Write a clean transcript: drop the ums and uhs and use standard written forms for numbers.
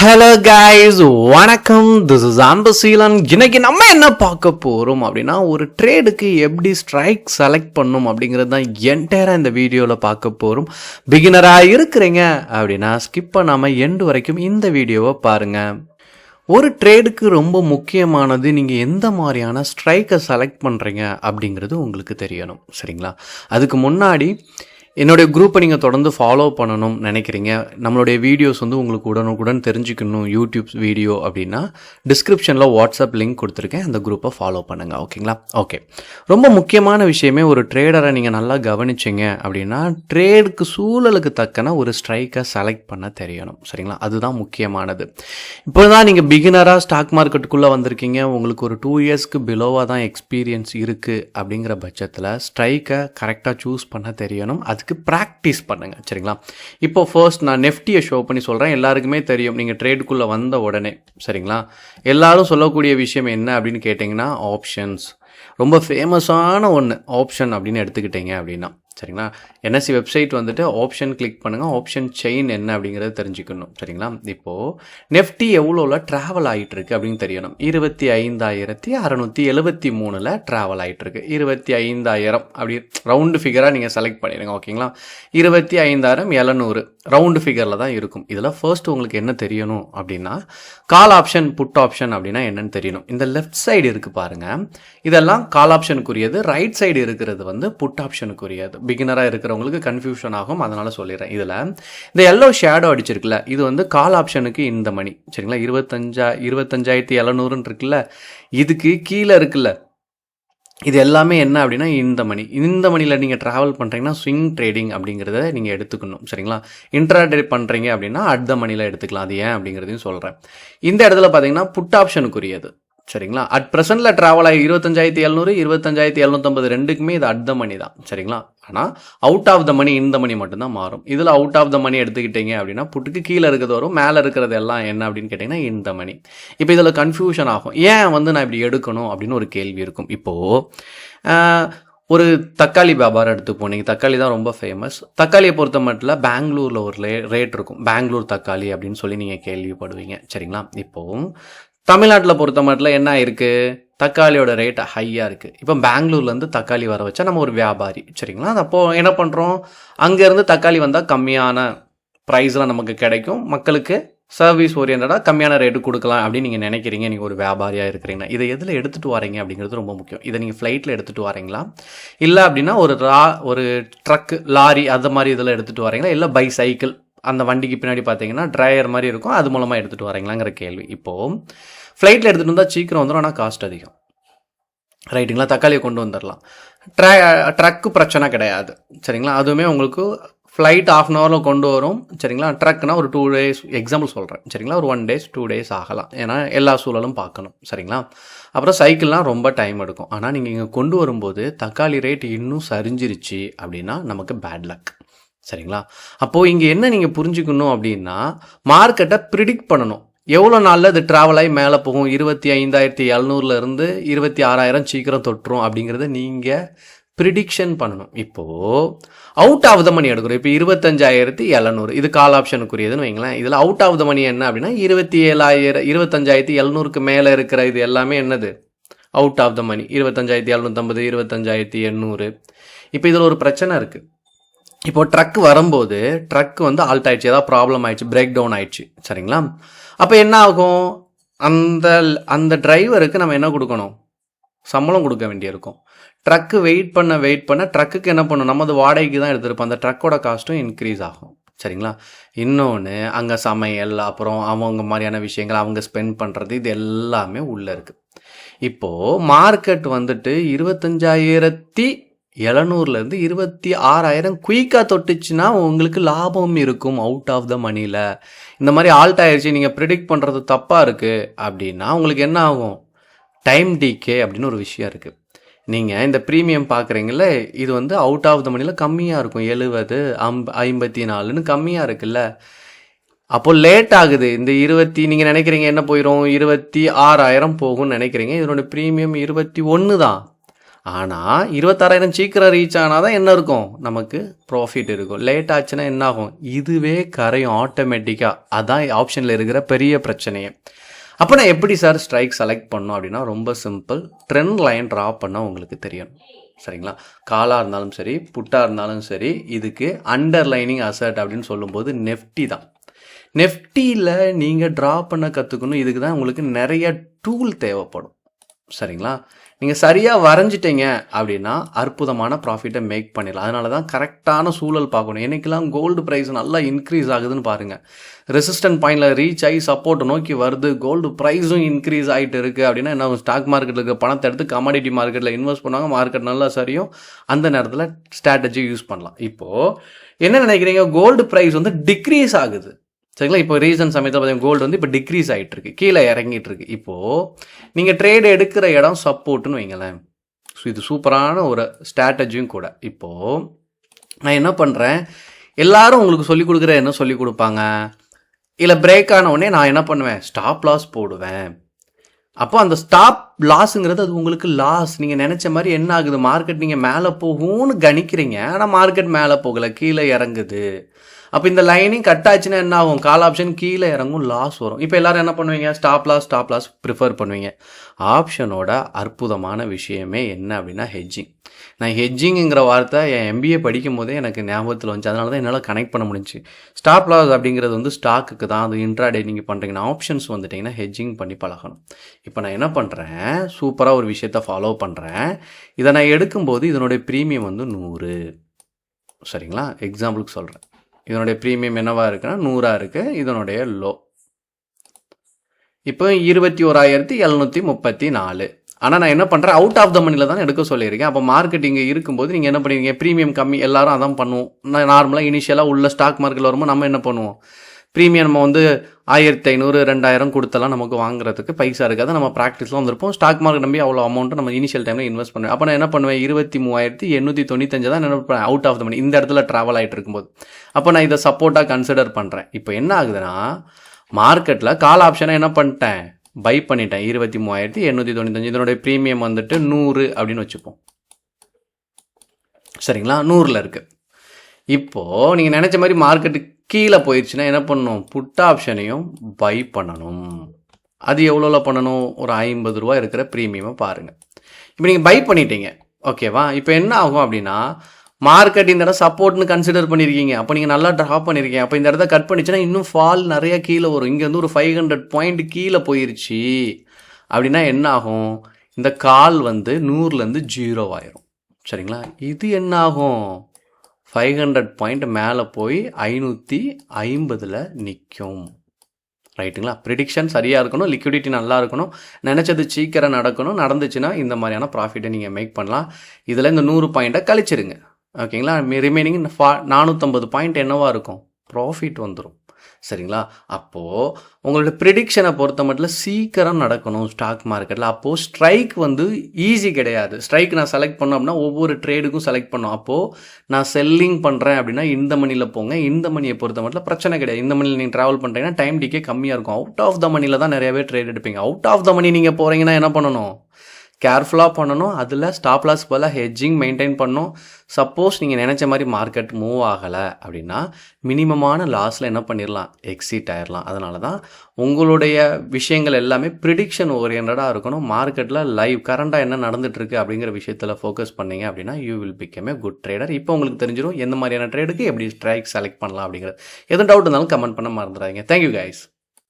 Hello guys, வணக்கம். This is Ambaseelan. இன்னைக்கு நம்ம என்ன பார்க்க போகிறோம் அப்படின்னா, ஒரு ட்ரேடுக்கு எப்படி ஸ்ட்ரைக் செலக்ட் பண்ணும் அப்படிங்கிறது தான் என்டையராக இந்த வீடியோவில் பார்க்க போகிறோம். பிகினராக இருக்கிறீங்க அப்படின்னா ஸ்கிப் பண்ணாமல் எண்டு வரைக்கும் இந்த வீடியோவை பாருங்கள். ஒரு ட்ரேடுக்கு ரொம்ப முக்கியமானது நீங்கள் எந்த மாதிரியான ஸ்ட்ரைக்கை செலக்ட் பண்ணுறீங்க அப்படிங்கிறது உங்களுக்கு தெரியணும், சரிங்களா? அதுக்கு முன்னாடி என்னுடைய குரூப்பை நீங்கள் தொடர்ந்து ஃபாலோ பண்ணணும் நினைக்கிறீங்க, நம்மளுடைய வீடியோஸ் வந்து உங்களுக்கு உடனுக்குடன் தெரிஞ்சுக்கணும் யூடியூப் வீடியோ அப்படின்னா டிஸ்கிரிப்ஷனில் வாட்ஸ்அப் லிங்க் கொடுத்துருக்கேன், அந்த குரூப்பை ஃபாலோ பண்ணுங்கள், ஓகேங்களா? ஓகே, ரொம்ப முக்கியமான விஷயமே ஒரு ட்ரேடரை நீங்கள் நல்லா கவனிச்சிங்க அப்படின்னா ட்ரேடுக்கு சூழலுக்கு தக்கன ஒரு ஸ்ட்ரைக்கை செலக்ட் பண்ண தெரியணும், சரிங்களா? அதுதான் முக்கியமானது. இப்போ தான் நீங்கள் பிகினராக ஸ்டாக் மார்க்கெட்டுக்குள்ளே வந்திருக்கீங்க, உங்களுக்கு ஒரு 2 இயர்ஸ்க்கு பிலோவாக தான் எக்ஸ்பீரியன்ஸ் இருக்குது அப்படிங்கிற பட்சத்தில் ஸ்ட்ரைக்கை கரெக்டாக சூஸ் பண்ண தெரியணும். அதுக்கு ப்ராக்டிஸ் பண்ணுங்க, சரிங்களா? இப்போ ஃபர்ஸ்ட் நான் நெஃப்டியை ஷோ பண்ணி சொல்கிறேன். எல்லாருக்குமே தெரியும், நீங்கள் ட்ரேடுக்குள்ளே வந்த உடனே, சரிங்களா, எல்லாரும் சொல்லக்கூடிய விஷயம் என்ன அப்படின்னு கேட்டிங்கன்னா ஆப்ஷன்ஸ். ரொம்ப ஃபேமஸான ஒன்று ஆப்ஷன் அப்படின்னு எடுத்துக்கிட்டீங்க அப்படின்னா, சரிங்களா, என்எஸ்சி வெப்சைட் வந்துட்டு ஆப்ஷன் கிளிக் பண்ணுங்கள், ஆப்ஷன் செயின் என்ன அப்படிங்கிறத தெரிஞ்சுக்கணும், சரிங்களா? இப்போது நெஃப்டி எவ்வளோவில் ட்ராவல் ஆகிட்டுருக்கு அப்படின்னு தெரியணும். 25,673 ட்ராவல் ஆகிட்டுருக்கு. 25,000 அப்படி ரவுண்டு ஃபிகராக நீங்கள் செலக்ட் பண்ணிடுங்க, ஓகேங்களா? 25,700 ரவுண்டு ஃபிகரில் தான் இருக்கும். இதில் ஃபர்ஸ்ட் உங்களுக்கு என்ன தெரியணும் அப்படின்னா கால் ஆப்ஷன் புட் ஆப்ஷன் அப்படின்னா என்னன்னு தெரியணும். இந்த லெஃப்ட் சைடு இருக்குது பாருங்கள், இதெல்லாம் கால் ஆப்ஷனுக்குரியது. ரைட் சைடு இருக்கிறது வந்து புட் ஆப்ஷனுக்குரியது. பிகினராக இருக்கிறவங்களுக்கு கன்ஃபியூஷன் ஆகும், அதனால் சொல்லிடுறேன். இதில் இந்த எல்லோ ஷேடோ அடிச்சிருக்குல்ல, இது வந்து கால் ஆப்ஷனுக்கு இந்த மணி, சரிங்களா? 25,700 இருக்குல்ல, இதுக்கு கீழே இருக்குல்ல, இது எல்லாமே என்ன அப்படின்னா இந்த மணியில் நீங்கள் ட்ராவல் பண்ணுறீங்கன்னா ஸ்விங் ட்ரேடிங் அப்படிங்கிறத நீங்கள் எடுத்துக்கணும், சரிங்களா? இன்ட்ராடே பண்ணுறீங்க அப்படின்னா அட் மணியில் எடுத்துக்கலாம். அது ஏன் அப்படிங்கிறதையும் சொல்கிறேன். இந்த இடத்துல பார்த்தீங்கன்னா புட் ஆப்ஷனுக்குரியது, சரிங்களா? அட் ப்ரெசென்ட்டில் ட்ராவல் ஆகி 25,700 25,750 ரெண்டுக்குமே இது அட் த மணி தான், சரிங்களா? ஆனால் அவுட் ஆஃப் த மணி இந்த மணி மட்டும்தான் மாறும். இதில் அவுட் ஆஃப் த மணி எடுத்துக்கிட்டீங்க அப்படின்னா புட்டுக்கு கீழே இருக்கிறது வரும், மேலே இருக்கிறது எல்லாம் என்ன அப்படின்னு கேட்டிங்கன்னா இந்த மணி. இப்போ இதில் கன்ஃபியூஷன் ஆகும், ஏன் வந்து நான் இப்படி எடுக்கணும் அப்படின்னு ஒரு கேள்வி இருக்கும். இப்போது ஒரு தக்காளி வியாபாரம் எடுத்து போனீங்க, தக்காளி தான் ரொம்ப ஃபேமஸ். தக்காளியை பொறுத்த மட்டும் பெங்களூரில் ஒரு ரேட் இருக்கும், பெங்களூர் தக்காளி அப்படின்னு சொல்லி நீங்கள் கேள்விப்படுவீங்க, சரிங்களா? இப்போது தமிழ்நாட்டில் பொறுத்த மட்டும் என்ன இருக்குது, தக்காளியோட ரேட் ஹையாக இருக்குது. இப்போ பெங்களூர்லேருந்து தக்காளி வர வச்சா நம்ம ஒரு வியாபாரி, சரிங்களா? அப்போது என்ன பண்ணுறோம், அங்கேருந்து தக்காளி வந்தால் கம்மியான ப்ரைஸில் நமக்கு கிடைக்கும், மக்களுக்கு சர்வீஸ் ஓரியன்டாக கம்மியான ரேட்டு கொடுக்கலாம் அப்படின்னு நீங்கள் நினைக்கிறீங்க. நீங்கள் ஒரு வியாபாரியாக இருக்கிறீங்கன்னா இதை எதில் எடுத்துகிட்டு வரீங்க அப்படிங்கிறது ரொம்ப முக்கியம். இதை நீங்கள் ஃப்ளைட்டில் எடுத்துகிட்டு வரீங்களா, இல்லை அப்படின்னா ஒரு ட்ரக்கு லாரி அது மாதிரி இதில் எடுத்துகிட்டு வரீங்களா, இல்லை பை சைக்கிள் அந்த வண்டிக்கு பின்னாடி பார்த்தீங்கன்னா ட்ரையர் மாதிரி இருக்கும், அது மூலமாக எடுத்துகிட்டு வரீங்களாங்கிற கேள்வி. இப்போது ஃப்ளைட்டில் எடுத்துகிட்டு வந்தால் சீக்கிரம் வந்துடும், ஆனால் காஸ்ட் அதிகம், ரைட்டுங்களா? தக்காளியை கொண்டு வந்துடலாம், ட்ரக்கு பிரச்சனை கிடையாது, சரிங்களா? அதுவுமே உங்களுக்கு ஃப்ளைட் 1/2 ஹவரில் கொண்டு வரும், சரிங்களா? ட்ரக்னா ஒரு 2 days எக்ஸாம்பிள் சொல்கிறேன், சரிங்களா? ஒரு 1 days 2 days ஆகலாம், ஏன்னா எல்லா சூழலும் பார்க்கணும், சரிங்களா? அப்புறம் சைக்கிள்லாம் ரொம்ப டைம் எடுக்கும். ஆனால் நீங்கள் இங்கே கொண்டு வரும்போது தக்காளி ரேட் இன்னும் சரிஞ்சிருச்சு அப்படின்னா நமக்கு பேட் லக், சரிங்களா? அப்போது இங்கே என்ன நீங்கள் புரிஞ்சுக்கணும் அப்படின்னா மார்க்கெட்டை ப்ரிடிக்ட் பண்ணணும், எவ்வளோ நாளில் இது ட்ராவல் ஆகி மேலே போகும், 25,700 26,000 சீக்கிரம் தொட்டுரும் அப்படிங்கிறத நீங்கள் ப்ரிடிக்ஷன் பண்ணணும். இப்போது அவுட் ஆஃப் த மணி எடுக்கிறோம். இப்போ 25,700 இது கால் ஆப்ஷனுக்குரியதுன்னு வைங்களேன். இதில் அவுட் ஆஃப் த மணி என்ன அப்படின்னா 27,000 25,700க்கு மேலே இருக்கிற இது எல்லாமே என்னது அவுட் ஆஃப் த மணி. 25,750 25,800. இப்போ இதில் ஒரு பிரச்சனை இருக்குது. இப்போ ட்ரக் வரும்போது ட்ரக் வந்து ஆல்ட் ஆயிடுச்சு, ஏதாவது ப்ராப்ளம் ஆயிடுச்சு, பிரேக் டவுன் ஆயிடுச்சு, சரிங்களா? அப்போ என்ன ஆகும், அந்த டிரைவருக்கு நம்ம என்ன கொடுக்கணும், சம்பளம் கொடுக்க வேண்டியிருக்கும். ட்ரக்கு வெயிட் பண்ண ட்ரக்குக்கு என்ன பண்ணணும், நம்ம அது வாடகைக்கு தான் எடுத்துருப்போம், அந்த ட்ரக்கோட காஸ்ட்டும் இன்க்ரீஸ் ஆகும், சரிங்களா? இன்னொன்று அங்கே சமையல், அப்புறம் அவங்க மாதிரியான விஷயங்கள் அவங்க ஸ்பெண்ட் பண்ணுறது, இது எல்லாமே உள்ளே இருக்குது. இப்போது மார்க்கெட் வந்துட்டு 25,700 26,000 குயிக்காக தொட்டுச்சுன்னா உங்களுக்கு லாபம் இருக்கும் அவுட் ஆஃப் த மணியில். இந்த மாதிரி ஆல்ட் ஆயிடுச்சு, நீங்கள் ப்ரிடிக்ட் பண்ணுறது தப்பாக இருக்குது அப்படின்னா உங்களுக்கு என்ன ஆகும், டைம் டிகே அப்படின்னு ஒரு விஷயம் இருக்குது. நீங்கள் இந்த ப்ரீமியம் பார்க்குறீங்கள, இது வந்து அவுட் ஆஃப் த மணியில் கம்மியாக இருக்கும், 70 54ன்னு கம்மியாக இருக்குல்ல. அப்போது லேட் ஆகுது, இந்த நீங்கள் நினைக்கிறீங்க என்ன போயிடும் 26,000 போகும்னு நினைக்கிறீங்க, இதனோட ப்ரீமியம் 21 தான். ஆனால் 26,000 சீக்கிரம் ரீச் ஆனால் தான் என்ன இருக்கும், நமக்கு ப்ராஃபிட் இருக்கும். லேட் ஆச்சுன்னா என்ன ஆகும், இதுவே கரையும் ஆட்டோமேட்டிக்காக. அதான் ஆப்ஷனில் இருக்கிற பெரிய பிரச்சனையே. அப்போ நான் எப்படி சார் ஸ்ட்ரைக் செலக்ட் பண்ணணும் அப்படின்னா ரொம்ப சிம்பிள். ட்ரெண்ட் லைன் ட்ரா பண்ணால் உங்களுக்கு தெரியணும். சரிங்களா, காலாக இருந்தாலும் சரி புட்டாக இருந்தாலும் சரி, இதுக்கு அண்டர்லைனிங் அசட் அப்படின்னு சொல்லும்போது நெஃப்டி தான். நெஃப்டியில் நீங்கள் ட்ரா பண்ண கற்றுக்கணும். இதுக்கு தான் உங்களுக்கு நிறைய டூல் தேவைப்படும். சரிங்களா, நீங்கள் சரியாக வரைஞ்சிட்டீங்க அப்படின்னா அற்புதமான ப்ராஃபிட்டை மேக் பண்ணிடலாம். அதனால தான் கரெக்டான சூழல் பார்க்கணும். என்றைக்கெல்லாம் கோல்டு ப்ரைஸ் நல்லா இன்க்ரீஸ் ஆகுதுன்னு பாருங்கள். ரெசிஸ்டன்ட் பாயிண்டில் ரீச் ஆகி சப்போர்ட் நோக்கி வருது, கோல்டு ப்ரைஸும் இன்க்ரீஸ் ஆகிட்டு இருக்குது அப்படின்னா என்ன, ஸ்டாக் மார்க்கெட்டில் இருக்க பணத்தை எடுத்து கமாடிட்டி மார்க்கெட்டில் இன்வெஸ்ட் பண்ணுவாங்க. மார்க்கெட் நல்லா சரியும். அந்த நேரத்தில் ஸ்ட்ராட்டஜி யூஸ் பண்ணலாம். இப்போது என்ன நினைக்கிறீங்க, கோல்டு ப்ரைஸ் வந்து டிக்ரீஸ் ஆகுது. சரிங்களா, இப்போ ரீசன்ட் சமயத்தில் பார்த்தீங்கன்னா கோல்டு வந்து இப்போ டிக்ரீஸ் ஆகிட்டு இருக்கு, கீழே இறங்கிட்டு இருக்கு. இப்போது நீங்கள் ட்ரேட் எடுக்கிற இடம் சப்போர்ட்டுன்னு வைங்களேன். ஸோ இது சூப்பரான ஒரு ஸ்ட்ராட்டஜியும் கூட. இப்போது நான் என்ன பண்ணுறேன், எல்லாரும் உங்களுக்கு சொல்லிக் கொடுக்குற என்ன சொல்லிக் கொடுப்பாங்க, இல்லை பிரேக் ஆன உடனே நான் என்ன பண்ணுவேன், ஸ்டாப் லாஸ் போடுவேன். அப்போ அந்த ஸ்டாப் லாஸுங்கிறது அது உங்களுக்கு லாஸ். நீங்கள் நினச்ச மாதிரி என்ன ஆகுது, மார்க்கெட் நீங்கள் மேலே போகும்னு கணிக்கிறீங்க, ஆனால் மார்க்கெட் மேலே போகலை, கீழே இறங்குது. அப்போ இந்த லைனிங் கட் ஆச்சுன்னா என்ன ஆகும், கால் ஆப்ஷன் கீழே இறங்கும், லாஸ் வரும். இப்போ எல்லாரும் என்ன பண்ணுவீங்க, ஸ்டாப் லாஸ் ப்ரிஃபர் பண்ணுவீங்க. ஆப்ஷனோட அற்புதமான விஷயமே என்ன அப்படின்னா ஹெட்ஜிங். நான் ஹெட்ஜிங்கிற வார்த்தை என் MBA படிக்கும் போதே எனக்கு ஞாபகத்தில் வந்துச்சு. அதனால தான் என்னால் கனெக்ட் பண்ண முடிஞ்சு. ஸ்டாப் லாஸ் அப்படிங்கிறது வந்து ஸ்டாக்குக்கு தான், அது இன்ட்ராடே நீங்கள் பண்ணுறீங்கன்னா, ஆப்ஷன்ஸ் வந்துட்டிங்கன்னா ஹெட்ஜிங் பண்ணி பழகணும். இப்போ நான் என்ன பண்ணுறேன், சூப்பராக ஒரு விஷயத்தை ஃபாலோ பண்ணுறேன். இதை நான் எடுக்கும்போது இதனுடைய ப்ரீமியம் வந்து 100. சரிங்களா, எக்ஸாம்பிளுக்கு சொல்கிறேன். இதனுடைய ப்ரீமியம் என்னவா இருக்குன்னா 100 இருக்குது. இதனுடைய லோ இப்போ 21,734. ஆனால் நான் என்ன பண்ணுறேன், அவுட் ஆஃப் த மணியில் தான் எடுக்க சொல்லியிருக்கேன். அப்போ மார்க்கெட்டிங் இருக்கும்போது நீங்கள் என்ன பண்ணுவீங்க, ப்ரீமியம் கம்மி, எல்லாரும் அதான் பண்ணுவோம். நார்மலாக இனிஷியலாக உள்ள ஸ்டாக் மார்க்கெட்டில் வரும்போது நம்ம என்ன பண்ணுவோம், ப்ரீமியம் நம்ம வந்து 1,500 2,000 கொடுத்தலாம் நமக்கு வாங்குறதுக்கு பைசா இருக்காது. நம்ம ப்ராக்டிஸில் வந்திருப்போம். ஸ்டாக் மார்க்கெட் நம்பி அவ்வளோ அமௌண்ட்டு நம்ம இனிஷியல் டைமில் இன்வெஸ்ட் பண்ணுவேன். அப்போ நான் என்ன பண்ணுவேன், 23,895 தான் என்ன பண்ணுவேன், அவுட் ஆஃப் த மணி, இந்த இடத்துல ட்ராவல் ஆகிட்டு இருக்கும்போது. அப்போ நான் இதை சப்போர்ட்டாக கன்சிடர் பண்ணுறேன். இப்போ என்ன ஆகுதுன்னா, மார்க்கெட்டில் கால் ஆப்ஷனை என்ன பண்ணிட்டேன், பை பண்ணிட்டேன். 23,895. இதனுடைய ப்ரீமியம் வந்துட்டு 100 அப்படின்னு வச்சுப்போம். சரிங்களா, 100ல் இருக்குது. இப்போது நீங்கள் நினச்ச மாதிரி மார்க்கெட்டு கீழே போயிடுச்சுன்னா என்ன பண்ணணும், புட் ஆப்ஷனையும் பை பண்ணணும். அது எவ்வளோவில் பண்ணணும், ஒரு 50 ரூபா இருக்கிற ப்ரீமியமை பாருங்கள். இப்போ நீங்கள் பை பண்ணிட்டீங்க, ஓகேவா. இப்போ என்ன ஆகும் அப்படின்னா, மார்க்கெட் இந்த இடம் சப்போர்ட்னு கன்சிடர் பண்ணியிருக்கீங்க. அப்போ நீங்கள் நல்லா ட்ராப் பண்ணியிருக்கீங்க. அப்போ இந்த இடத்த கட் பண்ணிச்சுன்னா இன்னும் ஃபால் நிறையா கீழே வரும். இங்கே வந்து ஒரு 500 பாயிண்ட் கீழே போயிருச்சு அப்படின்னா என்ன ஆகும், இந்த கால் வந்து 100லேருந்து 0 ஆயிரும். சரிங்களா, இது என்ன ஆகும், 500 பாயிண்ட் மேலே போய் 550ல் நிற்கும். ரைட்டுங்களா, ப்ரிடிக்ஷன் சரியாக இருக்கணும், லிக்விடிட்டி நல்லா இருக்கணும், நினச்சது சீக்கிரம் நடக்கணும். நடந்துச்சுன்னா இந்த மாதிரியான ப்ராஃபிட்டை நீங்கள் மேக் பண்ணலாம். இதில் இந்த 100 பாயிண்ட்டை கழிச்சிருங்க. ஓகேங்களா, ரிமைனிங் 450 பாயிண்ட் என்னவா இருக்கும், ப்ராஃபிட் வந்துடும். சரிங்களா, அப்போது உங்களோட ப்ரிடிக்ஷனை பொறுத்த மட்டும் சீக்கிரம் நடக்கணும் ஸ்டாக் மார்க்கெட்டில். அப்போது ஸ்ட்ரைக் வந்து ஈஸி கிடையாது. ஸ்ட்ரைக் நான் செலக்ட் பண்ணோம் அப்படின்னா ஒவ்வொரு ட்ரேடுக்கும் செலக்ட் பண்ணோம். அப்போது நான் செல்லிங் பண்ணுறேன் அப்படின்னா இந்த மணியில் போங்க. இந்த மணியை பொறுத்த மட்டும் பிரச்சனை கிடையாது. இந்த மணியில் நீங்கள் ட்ராவல் பண்ணுறீங்கன்னா டைம் டிக்கே கம்மியாக இருக்கும். அவுட் ஆஃப் த மணியில் தான் நிறையவே ட்ரேட் எடுப்பீங்க. அவுட் ஆஃப் த மணி நீங்கள் போகிறீங்கன்னா என்ன பண்ணணும், கேர்ஃபுல்லாக பண்ணணும். அதில் ஸ்டாப் லாஸ் போல் ஹெட்ஜிங் மெயின்டைன் பண்ணணும். சப்போஸ் நீங்கள் நினச்ச மாதிரி மார்க்கெட் மூவ் ஆகலை அப்படின்னா மினிமமான லாஸில் என்ன பண்ணிடலாம், எக்ஸிட் ஆயிடலாம். அதனால தான் உங்களுடைய விஷயங்கள் எல்லாமே ப்ரிடிக்ஷன் ஓரியன்டாக இருக்கணும். மார்க்கெட்டில் லைவ் கரண்டாக என்ன நடந்துகிட்ருக்கு அப்படிங்கிற விஷயத்தில் ஃபோக்கஸ் பண்ணிங்க அப்படின்னா you will become a good trader. இப்போ உங்களுக்கு தெரிஞ்சிடும் எந்த மாதிரியான ட்ரேடுக்கு எப்படி ஸ்ட்ரைக் செலக்ட் பண்ணலாம் அப்படிங்கிறது. எதுவும் டவுட் இருந்தாலும் கமெண்ட் பண்ண மறந்துடாதீங்க. Thank you guys.